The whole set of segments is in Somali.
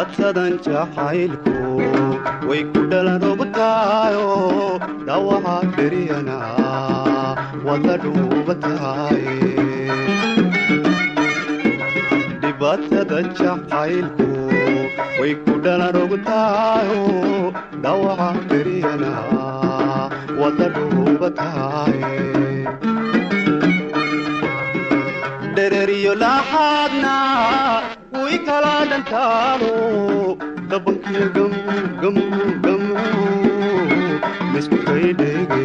dhibaatadan jacaylku way ku dhalan ogtaayo dhawaca beriyana wada dhuubataay dhibaatada jacaylku way ku dhalan ogtaayo dhawaca beriyana wada dhuubataay dhereriyo laxaadna way kala dhantaalo dhabankiyo gamu misku kaydhege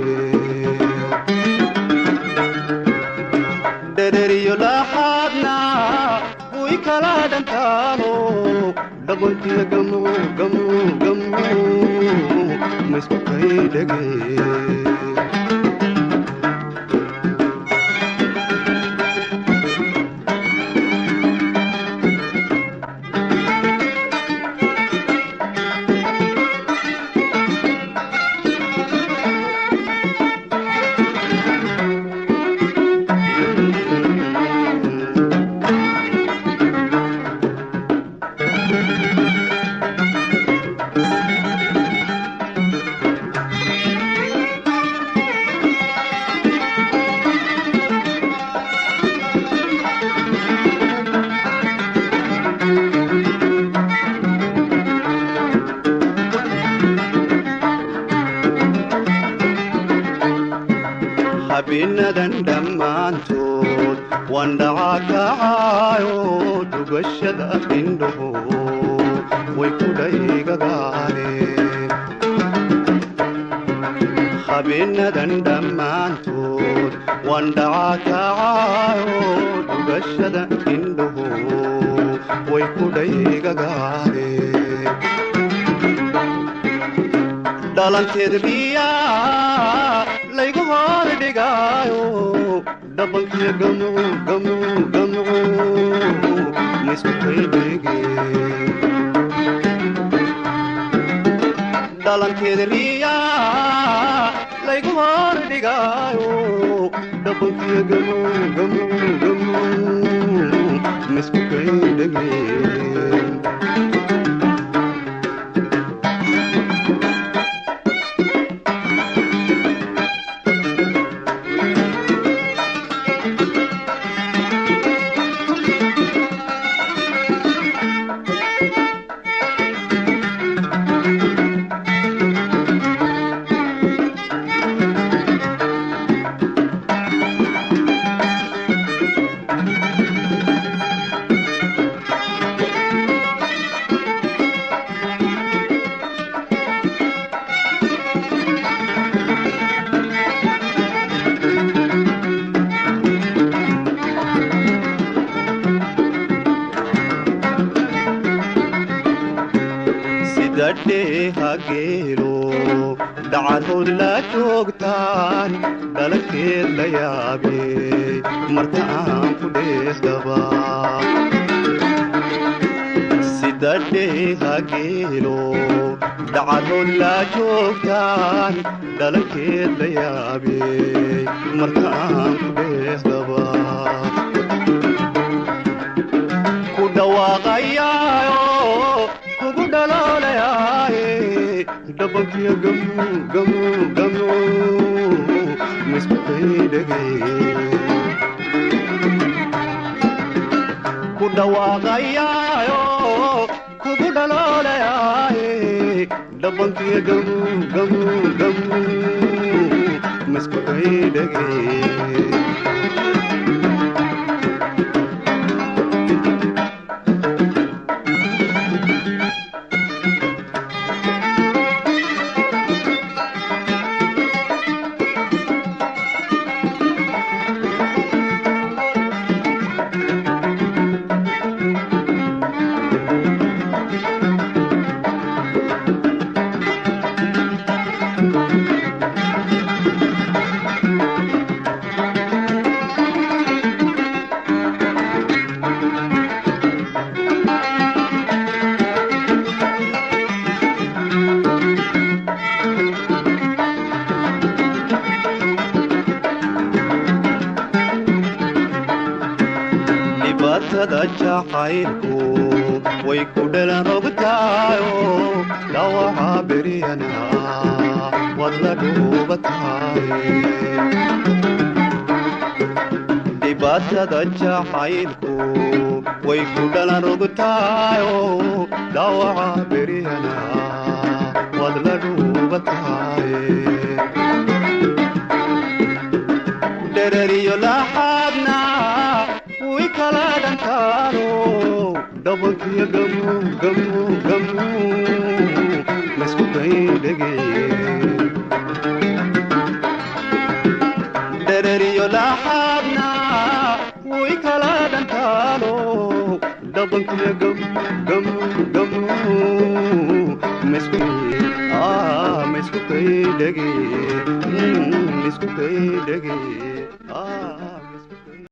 dhereriyo laxaadna way kala dhantaalo dhabankiyo gamu misku kaydhege habeenadan dhammaantood waan dhacakacaayo dhugashada indhaho way ku dhaygagaaneen habeenadan dhammaantood waan dhacakacaayo dhugashada indhaho way ku dhaygagaaneen dhalanteed riyaa laygu hor dhigaayo dhabankiyo gamu misku kaydhege dhalanteed riyaa laygu hor dhigaayo dhabankiyo gamu misku kaydhege hageelo dhacadood la joogtaan dhalankeed la yaabe marka aan ku dheesdaba sidadhee hageelo dhacadood la joogtaan dhalankeed la yaabe marka aan ku dheesdaba ku dhawaaqayaayo kugu dhaloolayaye dhabankiyo gamu misku kaydhege ku dhawaaqayaayo kugu dhaloolayaye dhabankiyo gamu misku kaydhege dhibaatada jacaylku ويكودلا ربطايو دواها بريانا ولا دوبتاي دباسة جحايلكو ويكودلا ربطايو دواها بريانا ولا دوبتاي درريو لحدنا ويكلا دنتارو دبكي غمو غمو غمو مسكو بيدغي درريو لحدنا ويكلا دنتارو دبكي غمو غمو غمو مسكو بيدغي مسكو بيدغي